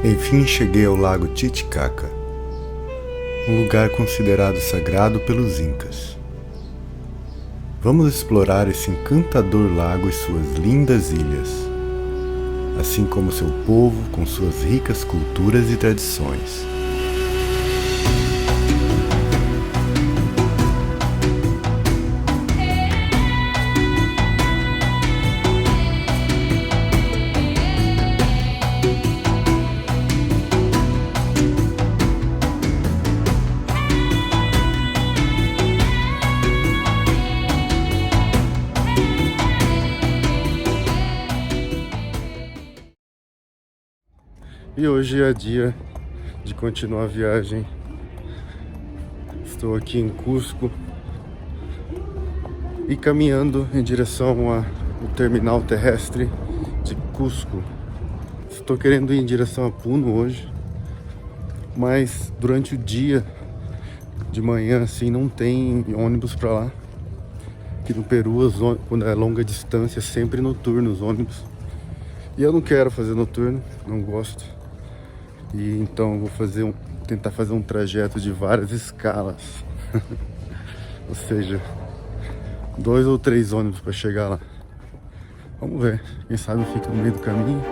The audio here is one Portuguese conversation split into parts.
Enfim cheguei ao lago Titicaca, um lugar considerado sagrado pelos Incas. Vamos explorar esse encantador lago e suas lindas ilhas, assim como seu povo com suas ricas culturas e tradições. E hoje é dia de continuar a viagem. Estou aqui em Cusco e caminhando em direção ao terminal terrestre de Cusco. Estou querendo ir em direção a Puno hoje, mas durante o dia, de manhã assim, não tem ônibus para lá. Aqui no Peru, quando é longa distância, é sempre noturno os ônibus. E eu não quero fazer noturno, não gosto. E então eu vou tentar fazer um trajeto de várias escalas. Ou seja, 2 ou 3 ônibus para chegar lá. Vamos ver, quem sabe eu fico no meio do caminho.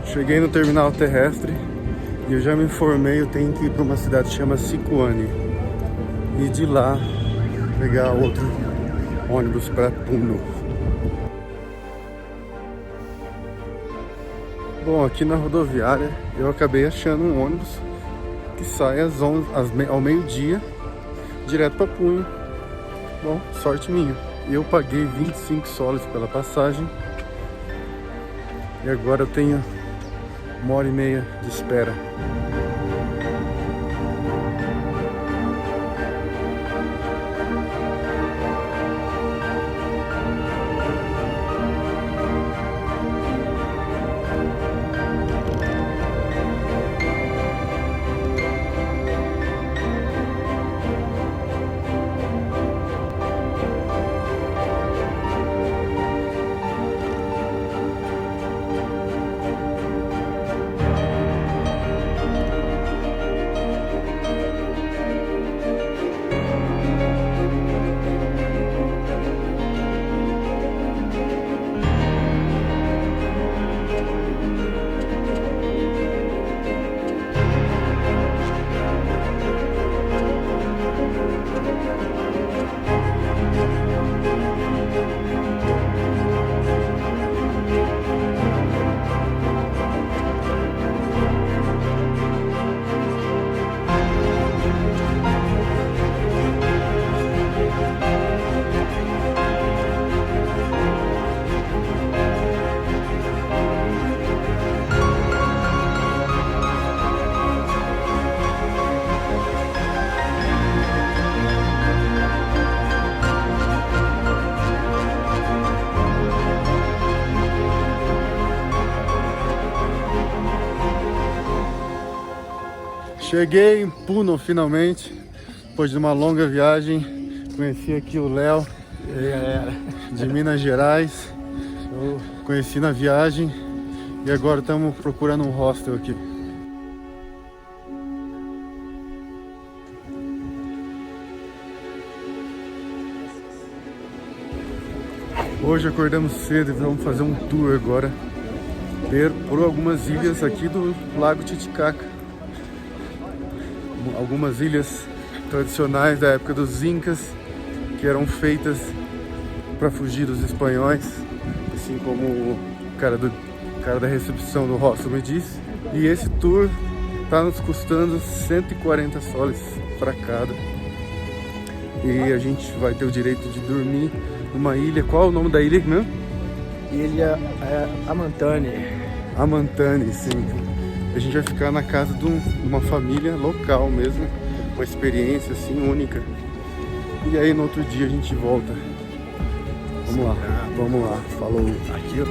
Cheguei no terminal terrestre e eu já me informei, eu tenho que ir para uma cidade que chama Sicuani e de lá pegar outro ônibus para Puno. Bom, aqui na rodoviária eu acabei achando um ônibus que sai ao meio-dia direto para Puno. Bom, sorte minha. Eu paguei 25 soles pela passagem e agora eu tenho 1h30 de espera. Cheguei em Puno finalmente, depois de uma longa viagem. Conheci aqui o Léo, de Minas Gerais. Eu conheci na viagem e agora estamos procurando um hostel aqui. Hoje acordamos cedo e vamos fazer um tour agora por algumas ilhas aqui do Lago Titicaca. Algumas ilhas tradicionais da época dos Incas, que eram feitas para fugir dos espanhóis, assim como o cara da recepção do hostel me disse. E esse tour Tá nos custando 140 soles para cada. E a gente vai ter o direito de dormir numa ilha. Qual é o nome da ilha mesmo? Ilha Amantane. Amantane, sim. A gente vai ficar na casa de uma família local mesmo. Uma experiência assim única. E aí no outro dia a gente volta. Vamos lá, vamos lá. Falou. Aqui,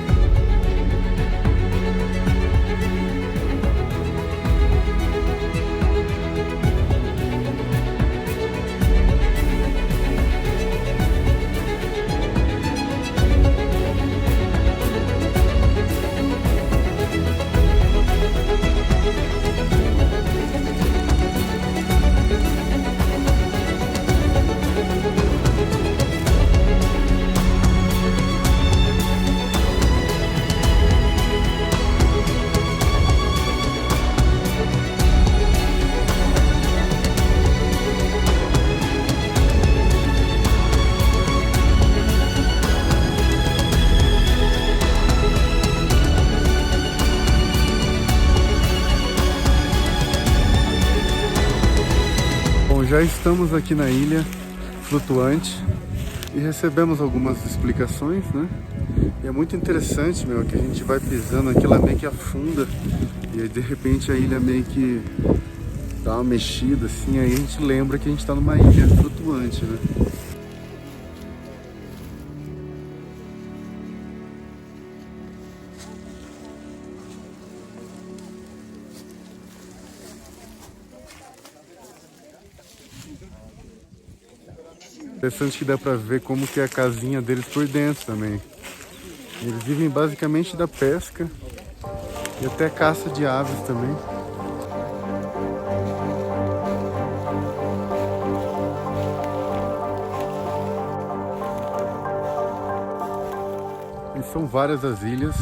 Já estamos aqui na ilha flutuante e recebemos algumas explicações, né? E é muito interessante, meu, que a gente vai pisando aqui, ela meio que afunda e aí de repente a ilha meio que dá uma mexida assim, aí a gente lembra que a gente tá numa ilha flutuante, né? Interessante que dá pra ver como que é a casinha deles por dentro também. Eles vivem basicamente da pesca e até caça de aves também. E são várias as ilhas.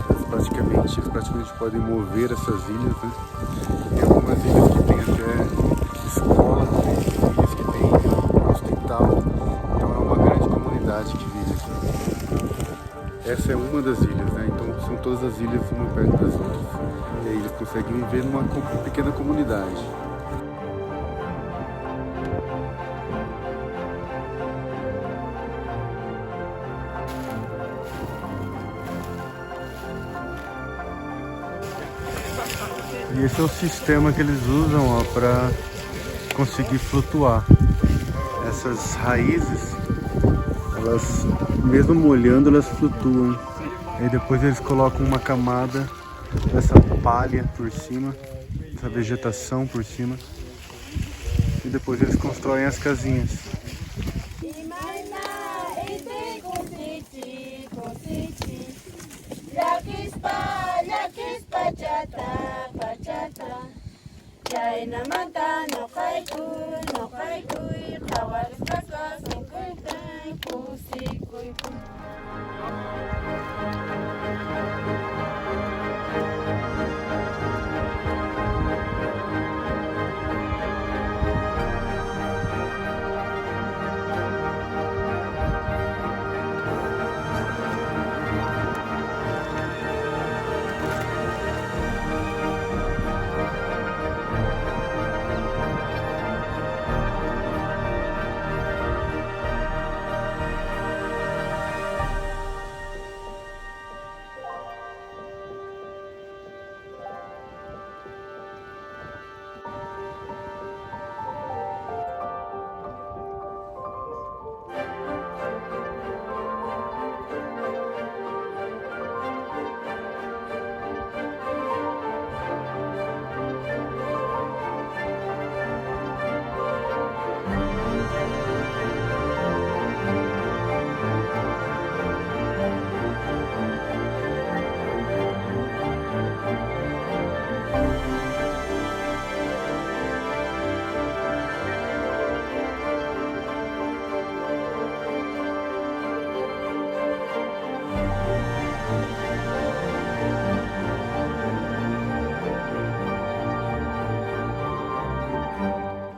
Eles praticamente podem mover essas ilhas, né? Tem algumas ilhas que tem até escola, tem ilhas que tem hospital, então é uma grande comunidade que vive aqui. Essa é uma das ilhas, né? Então são todas as ilhas uma perto das outras. E aí eles conseguem viver numa pequena comunidade. E esse é o sistema que eles usam para conseguir flutuar. Essas raízes, elas, mesmo molhando, elas flutuam. Aí depois eles colocam uma camada dessa palha por cima, essa vegetação por cima. E depois eles constroem as casinhas.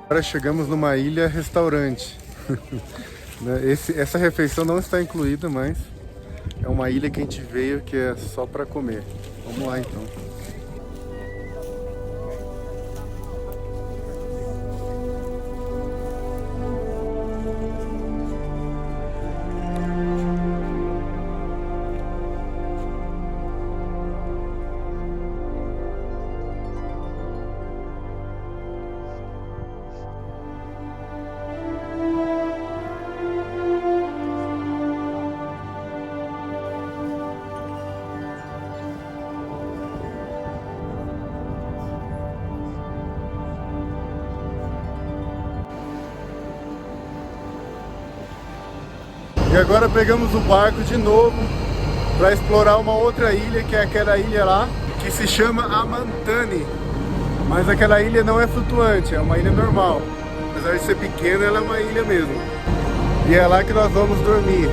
Agora chegamos numa ilha restaurante. Essa refeição não está incluída, mas é uma ilha que a gente veio que é só para comer. Vamos lá então. E agora pegamos o barco de novo para explorar uma outra ilha, que é aquela ilha lá, que se chama Amantani. Mas aquela ilha não é flutuante, é uma ilha normal. Apesar de ser pequena, ela é uma ilha mesmo. E é lá que nós vamos dormir.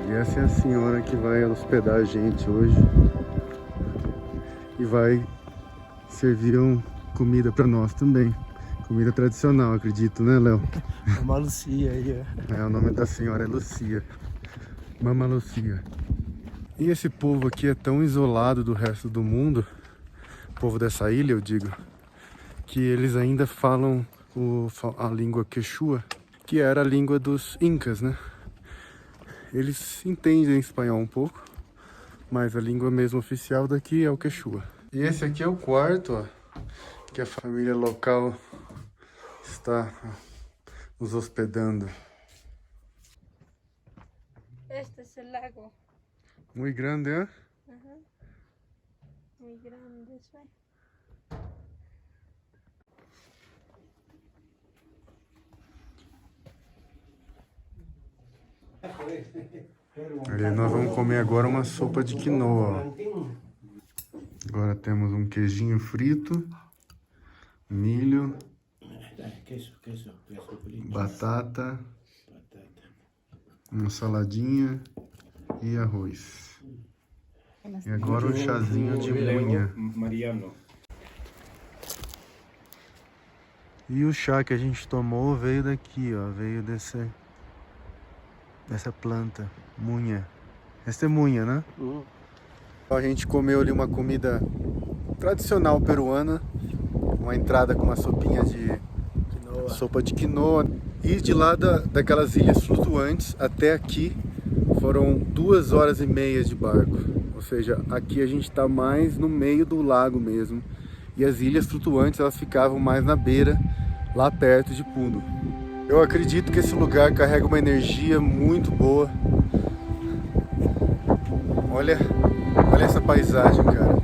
E essa é a senhora que vai hospedar a gente hoje e vai servir comida para nós também. Comida tradicional, acredito, né, Léo? Uma Lucia aí, ó. O nome da senhora é Lucia. Mama Lucia. E esse povo aqui é tão isolado do resto do mundo, o povo dessa ilha, eu digo, que eles ainda falam a língua quechua, que era a língua dos incas, né? Eles entendem espanhol um pouco, mas a língua mesmo oficial daqui é o quechua. E esse aqui é o quarto, ó, que a família local está nos hospedando. Este es el lago. Muito grande, ¿eh? Ajá. Muy grande, eso es. Ali nós vamos comer agora uma sopa de quinoa, ó. Agora temos um queijinho frito, milho, batata, uma saladinha e arroz. E agora um chazinho de munha. E o chá que a gente tomou veio daqui, ó, veio dessa planta, munha. Essa é munha, né? A gente comeu ali uma comida tradicional peruana, uma entrada com uma sopinha de Quinoa. sopa de quinoa. E de lá daquelas ilhas flutuantes até aqui foram 2 horas e meia de barco. Ou seja, aqui a gente está mais no meio do lago mesmo. E as ilhas flutuantes elas ficavam mais na beira, lá perto de Puno. Eu acredito que esse lugar carrega uma energia muito boa. Olha essa paisagem, cara.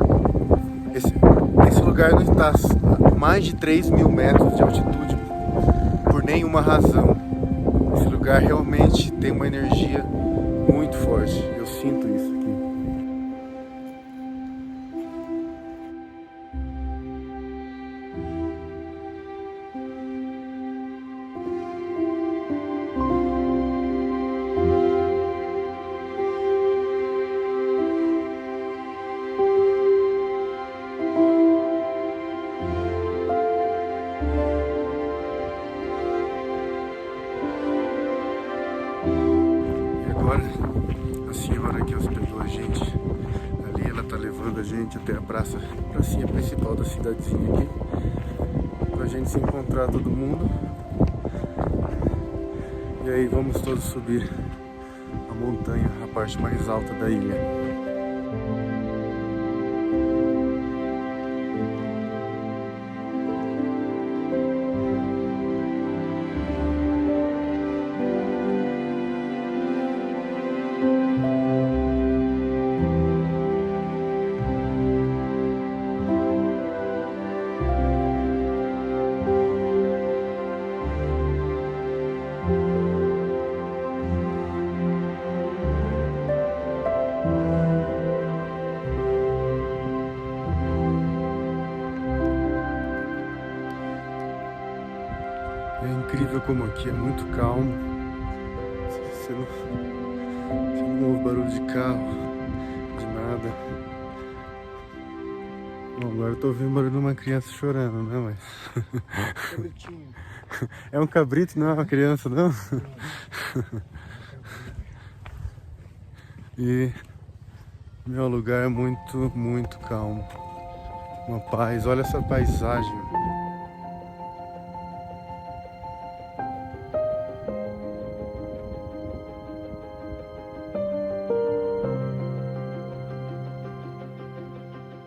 Esse lugar não está a mais de 3.000 metros de altitude por nenhuma razão. Esse lugar realmente tem uma energia muito forte. Eu sinto isso aqui. A senhora que hospedou a gente ali, ela tá levando a gente até a pracinha principal da cidadezinha aqui, pra gente se encontrar todo mundo. E aí vamos todos subir a montanha, a parte mais alta da ilha. incrível como aqui é muito calmo. Você não ouve barulho de carro, de nada. Bom, agora eu tô ouvindo o barulho de uma criança chorando, né? Mas... Cabritinho. É um cabrito, não é uma criança, não? E meu lugar é muito calmo. Uma paz, olha essa paisagem.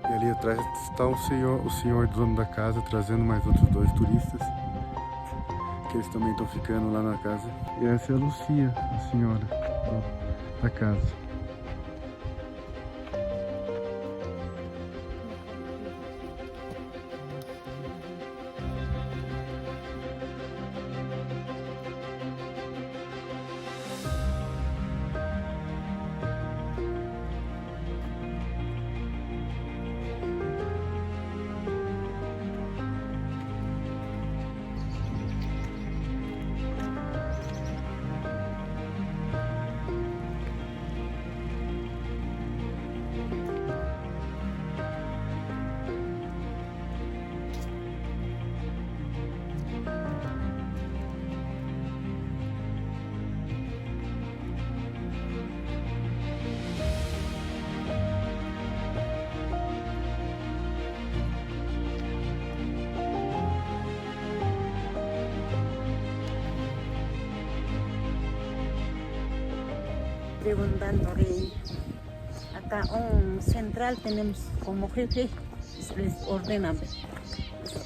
E ali atrás está o senhor dono da casa, trazendo mais outros 2 turistas, que eles também estão ficando lá na casa. E essa é a Lucia, a senhora da casa. Preguntando de acá un central tenemos como jefe, les ordenan.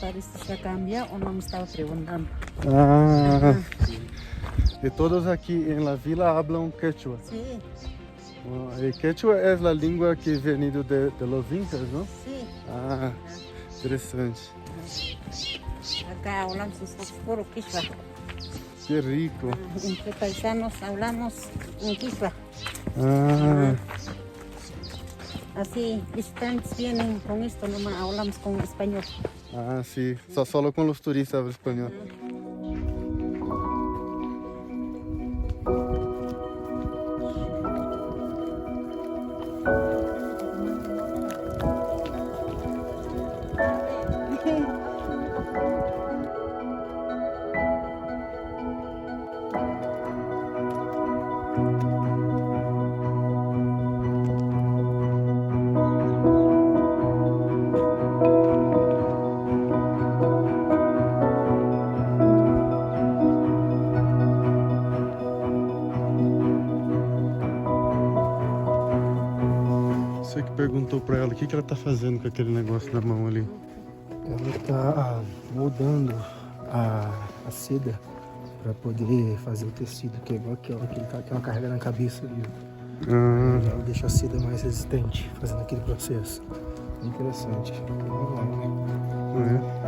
Parece que ya cambia o no me estaba preguntando. Ah, e todos aqui em la vila hablam quechua. Sí, E quechua é a língua que venido de los incas, não? sí. Ah, interessante. Acá hablamos nosotros puro quichua. Que rico. Entre paisanos hablamos en quichua. Ah, Así visitantes vienen con esto, nomás hablamos con español. ah, sim. Só com os turistas habla espanhol. Você que perguntou pra ela o que ela tá fazendo com aquele negócio na mão ali. Ela está mudando a seda para poder fazer o tecido, que é igual aquela que ele tá, que ela carrega na cabeça ali. Ah, Ela deixa a seda mais resistente, fazendo aquele processo. Interessante. é.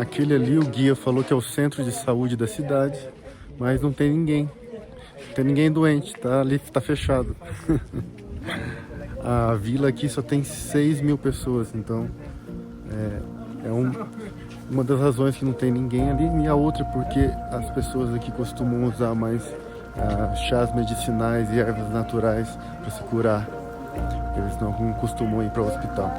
Aquele ali, o guia falou que é o centro de saúde da cidade, mas não tem ninguém. Não tem ninguém doente, tá ali, tá fechado. A vila aqui só tem 6 mil pessoas, então uma das razões que não tem ninguém ali, e a outra porque as pessoas aqui costumam usar mais chás medicinais e ervas naturais para se curar. Eles não costumam ir para o hospital.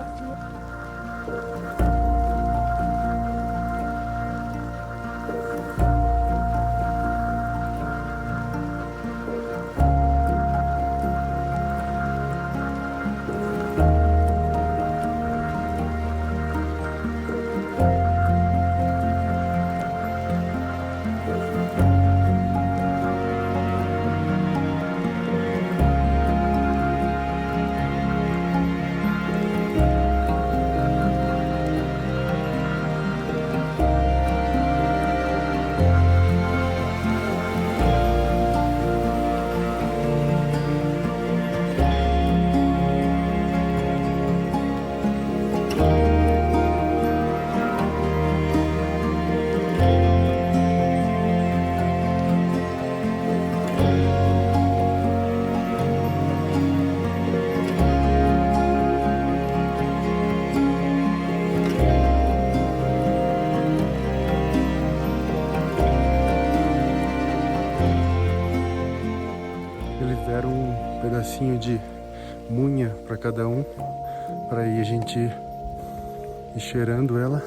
Eles deram um pedacinho de munha para cada um, para aí a gente ir cheirando ela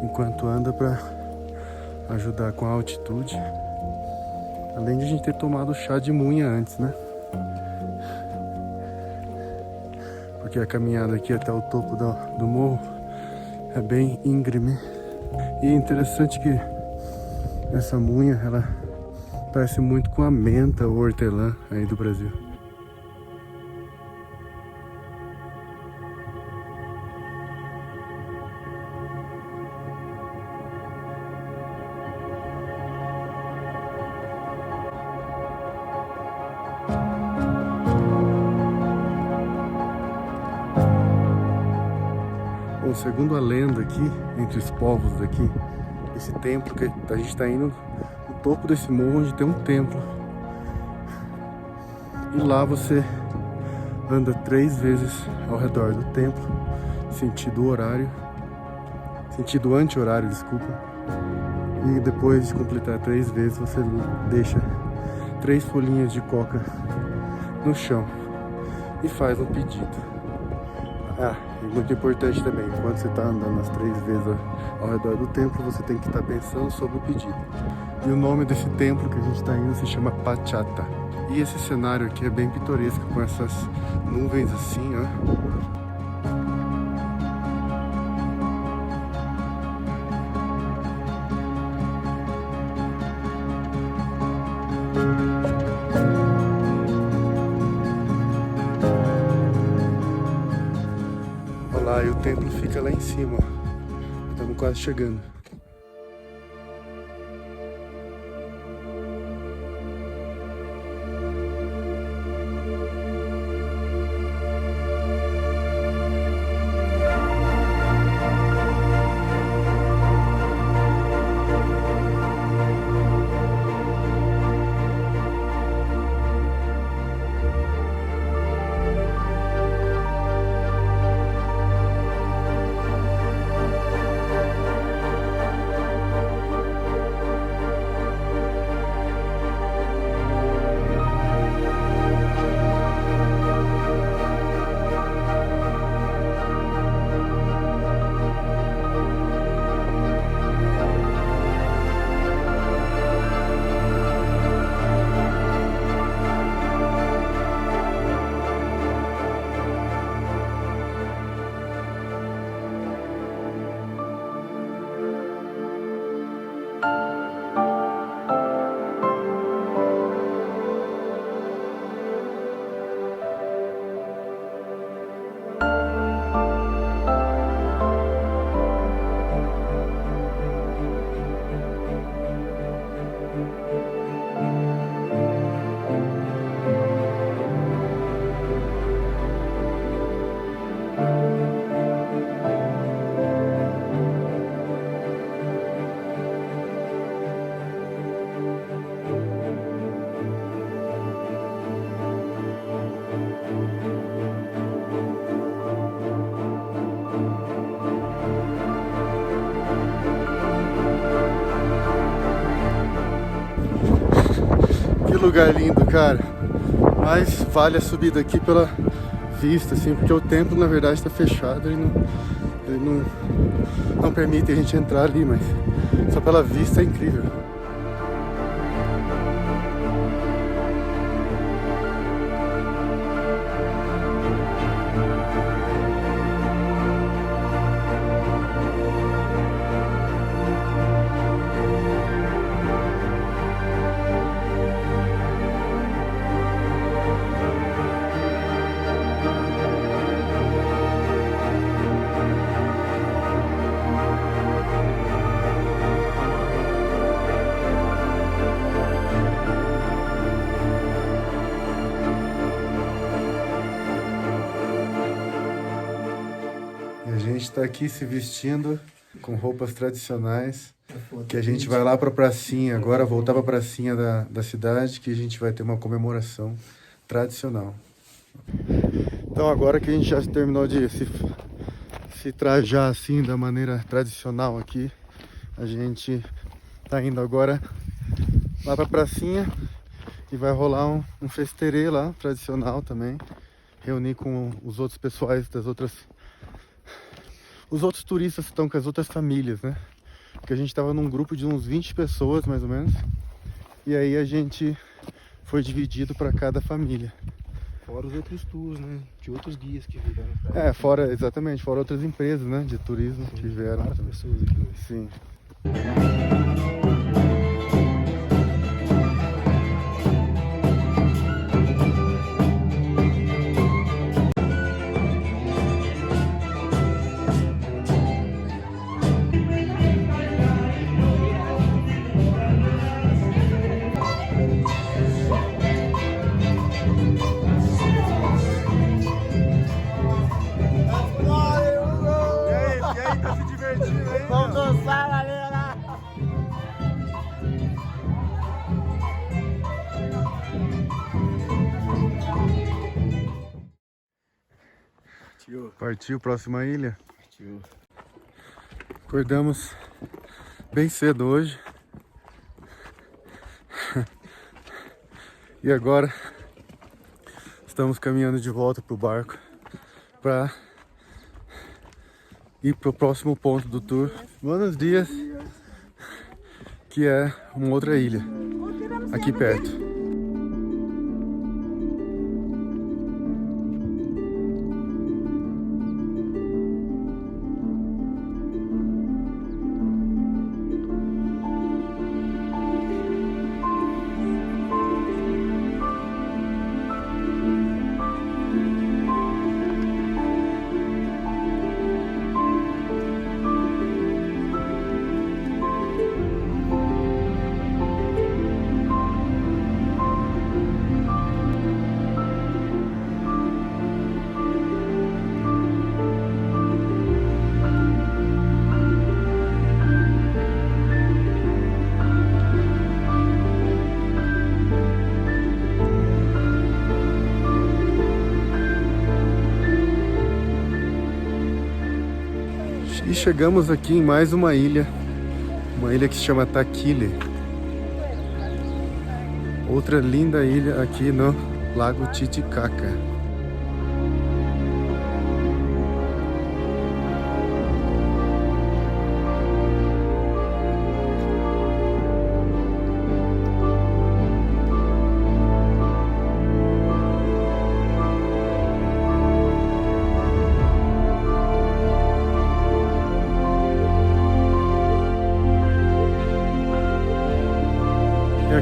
enquanto anda, para ajudar com a altitude. Além de a gente ter tomado chá de munha antes, né? Porque a caminhada aqui até o topo do morro é bem íngreme. E é interessante que essa munha, ela parece muito com a menta ou hortelã aí do Brasil. Bom, segundo a lenda aqui, entre os povos daqui, esse templo que a gente está indo no topo desse morro, onde tem um templo. E lá você anda 3 vezes ao redor do templo, sentido anti-horário, desculpa. E depois de completar 3 vezes, você deixa 3 folhinhas de coca no chão e faz um pedido. E muito importante também, enquanto você está andando as 3 vezes ao redor do templo, você tem que estar pensando sobre o pedido. E o nome desse templo que a gente está indo se chama Pachata. E esse cenário aqui é bem pitoresco, com essas nuvens assim, ó. Olha lá, e o templo fica lá em cima, ó. Estamos quase chegando. lugar lindo, cara. Mas vale a subida aqui pela vista, assim, porque o templo na verdade está fechado e não permite a gente entrar ali, mas só pela vista é incrível. A gente está aqui se vestindo com roupas tradicionais, que a gente vai lá para a pracinha, agora voltar para a pracinha da cidade, que a gente vai ter uma comemoração tradicional. Então agora que a gente já terminou de se trajar assim da maneira tradicional aqui, a gente tá indo agora lá para a pracinha e vai rolar um festerê lá, tradicional também, reunir com os outros pessoais os outros turistas que estão com as outras famílias, né? Porque a gente tava num grupo de uns 20 pessoas, mais ou menos. E aí a gente foi dividido para cada família. Fora os outros tours, né? De outros guias que vieram. Fora outras empresas, né? De turismo que vieram. Várias pessoas aqui hoje. Sim. Partiu, próxima ilha. Partiu. Acordamos bem cedo hoje. E agora estamos caminhando de volta pro barco para ir pro próximo ponto do tour. Buenos dias, que é uma outra ilha aqui perto. E chegamos aqui em mais uma ilha que se chama Taquile. Outra linda ilha aqui no Lago Titicaca.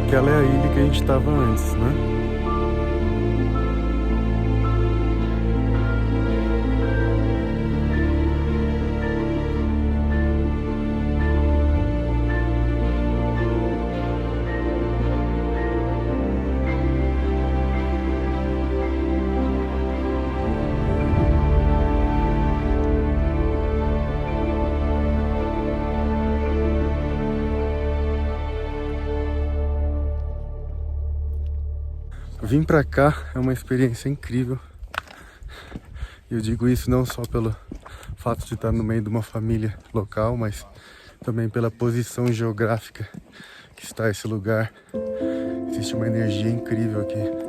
Aquela é a ilha que a gente estava antes, né? Vim pra cá é uma experiência incrível. Eu digo isso não só pelo fato de estar no meio de uma família local, mas também pela posição geográfica que está esse lugar. Existe uma energia incrível aqui.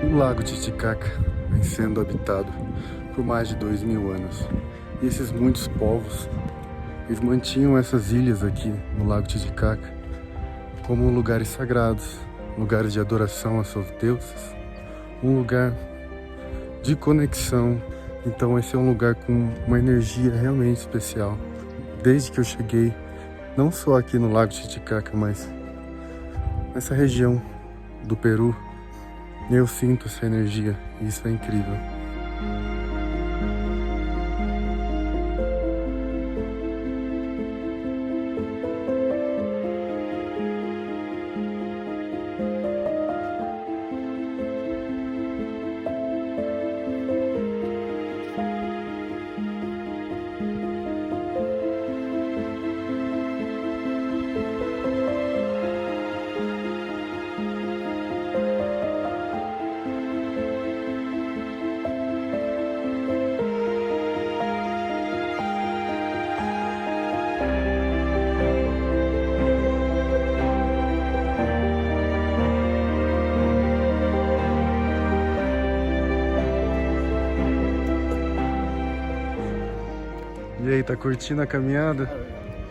O Lago Titicaca vem sendo habitado por mais de 2000 anos. E esses muitos povos, eles mantinham essas ilhas aqui no Lago Titicaca como lugares sagrados, lugares de adoração a seus deuses, um lugar de conexão. Então esse é um lugar com uma energia realmente especial. Desde que eu cheguei, não só aqui no Lago Titicaca, mas nessa região do Peru, eu sinto essa energia e isso é incrível. E aí, tá curtindo a caminhada?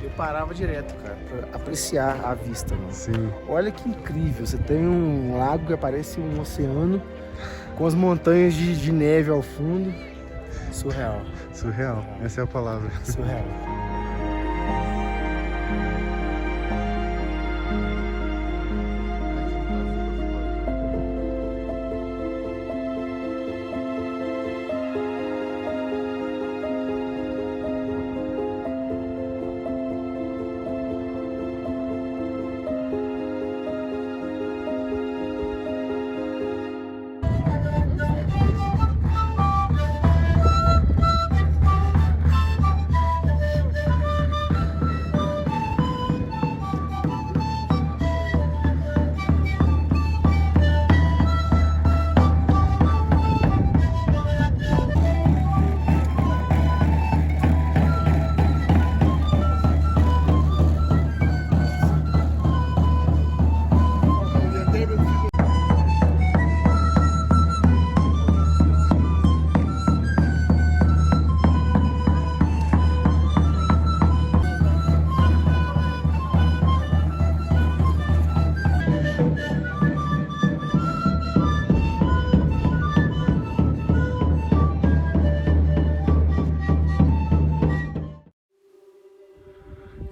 Eu parava direto, cara, pra apreciar a vista, mano. Sim. Olha que incrível, você tem um lago que parece um oceano, com as montanhas de neve ao fundo. Surreal. Surreal, essa é a palavra. Surreal.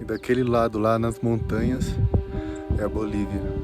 E daquele lado lá nas montanhas é a Bolívia.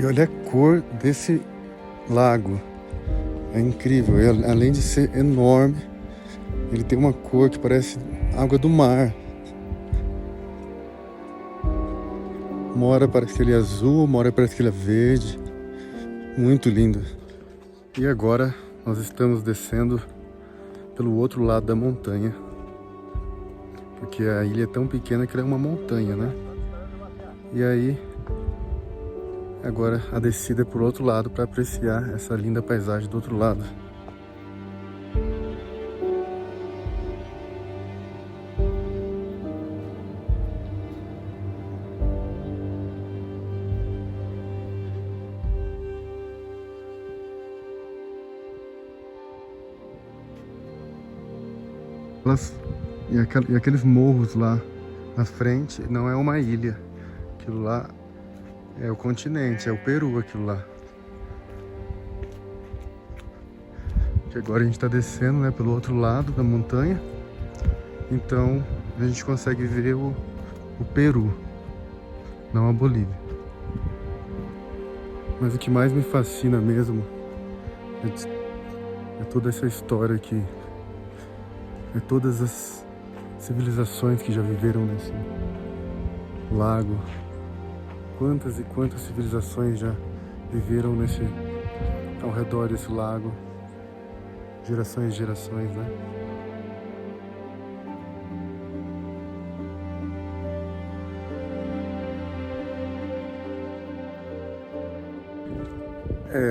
E olha a cor desse lago. É incrível. E, além de ser enorme, ele tem uma cor que parece água do mar. Uma hora parece que ele é azul, uma hora parece que ele é verde. Muito lindo. E agora nós estamos descendo pelo outro lado da montanha. Porque a ilha é tão pequena que ela é uma montanha, né? E aí, agora a descida é por outro lado para apreciar essa linda paisagem do outro lado. E aqueles morros lá na frente não é uma ilha. Aquilo lá é o continente, é o Peru aquilo lá. Que agora a gente está descendo, né, pelo outro lado da montanha. Então a gente consegue ver o Peru, não a Bolívia. Mas o que mais me fascina mesmo é toda essa história aqui. É todas as civilizações que já viveram nesse lago. Quantas e quantas civilizações já viveram ao redor desse lago. Gerações e gerações, né?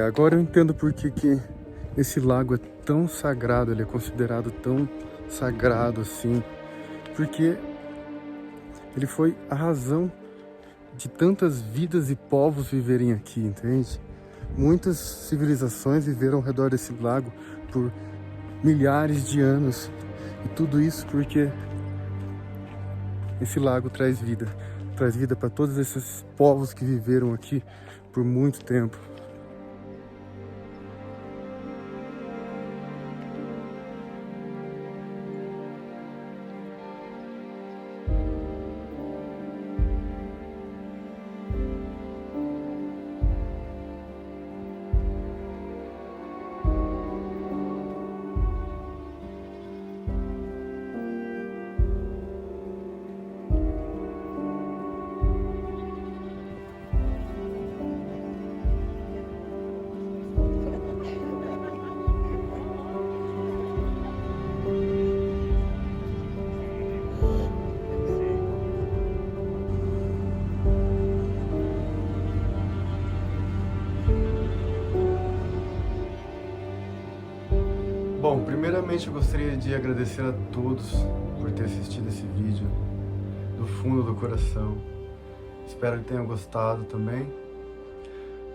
Agora eu entendo por que esse lago é tão sagrado, ele é considerado tão sagrado assim, porque ele foi a razão de tantas vidas e povos viverem aqui, entende? Muitas civilizações viveram ao redor desse lago por milhares de anos, e tudo isso porque esse lago traz vida para todos esses povos que viveram aqui por muito tempo. Bom, primeiramente eu gostaria de agradecer a todos por ter assistido esse vídeo do fundo do coração. Espero que tenham gostado também.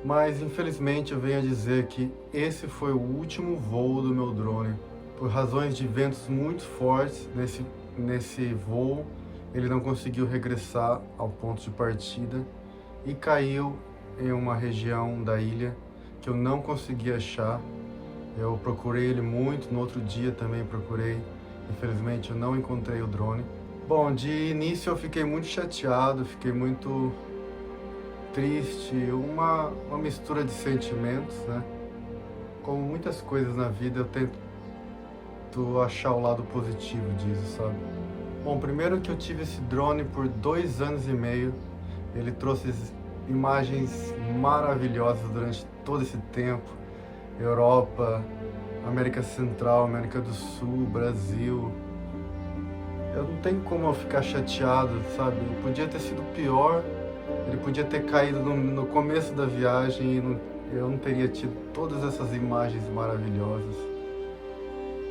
Mas infelizmente eu venho a dizer que esse foi o último voo do meu drone. Por razões de ventos muito fortes nesse voo, ele não conseguiu regressar ao ponto de partida e caiu em uma região da ilha que eu não consegui achar. Eu procurei ele muito, no outro dia também procurei, infelizmente eu não encontrei o drone. Bom, de início eu fiquei muito chateado, fiquei muito triste, uma mistura de sentimentos, né? Como muitas coisas na vida, eu tento achar o lado positivo disso, sabe? Bom, primeiro que eu tive esse drone por 2 anos e meio, ele trouxe imagens maravilhosas durante todo esse tempo. Europa, América Central, América do Sul, Brasil. Eu não tenho como eu ficar chateado, sabe? Podia ter sido pior, ele podia ter caído no começo da viagem e eu não teria tido todas essas imagens maravilhosas.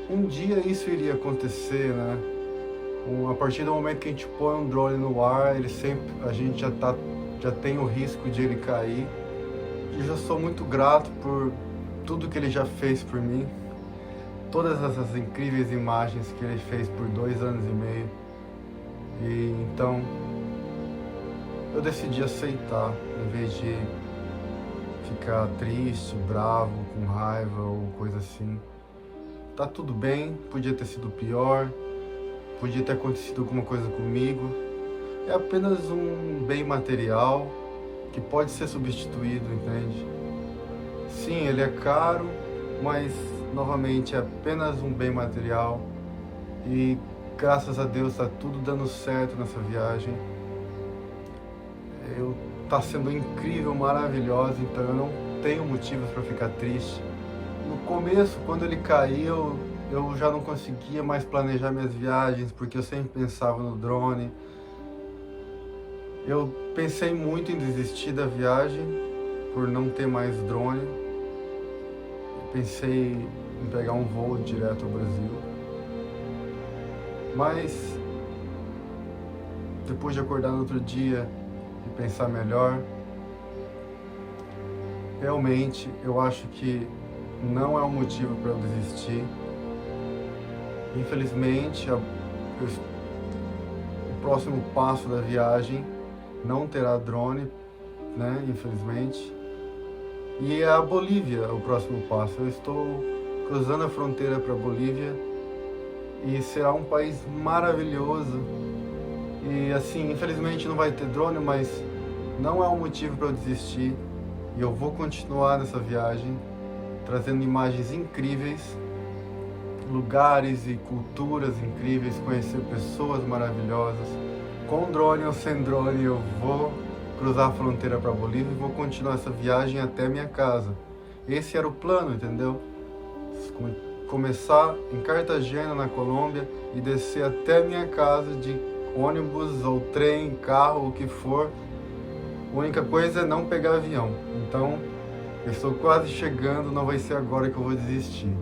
Um dia isso iria acontecer, né? A partir do momento que a gente põe um drone no ar, a gente já tem o risco de ele cair. Eu já sou muito grato por tudo que ele já fez por mim, todas essas incríveis imagens que ele fez por 2 anos e meio. E então eu decidi aceitar, em vez de ficar triste, bravo, com raiva ou coisa assim. Tá tudo bem, podia ter sido pior, podia ter acontecido alguma coisa comigo. É apenas um bem material que pode ser substituído, entende? Sim, ele é caro, mas novamente é apenas um bem material e graças a Deus está tudo dando certo nessa viagem. Tá sendo incrível, maravilhosa, então eu não tenho motivos para ficar triste. No começo, quando ele caiu, eu já não conseguia mais planejar minhas viagens, porque eu sempre pensava no drone. Eu pensei muito em desistir da viagem, por não ter mais drone. Eu pensei em pegar um voo direto ao Brasil. Mas, depois de acordar no outro dia e pensar melhor, realmente eu acho que não é um motivo para eu desistir. Infelizmente, o próximo passo da viagem não terá drone, né? Infelizmente. E é a Bolívia o próximo passo. Eu estou cruzando a fronteira para a Bolívia e será um país maravilhoso. E assim, infelizmente não vai ter drone, mas não é um motivo para eu desistir. E eu vou continuar nessa viagem, trazendo imagens incríveis, lugares e culturas incríveis, conhecer pessoas maravilhosas. Com drone ou sem drone, eu vou cruzar a fronteira para a Bolívia e vou continuar essa viagem até minha casa. Esse era o plano, entendeu? Começar em Cartagena, na Colômbia, e descer até minha casa de ônibus ou trem, carro, o que for. A única coisa é não pegar avião. Então, eu estou quase chegando, não vai ser agora que eu vou desistir.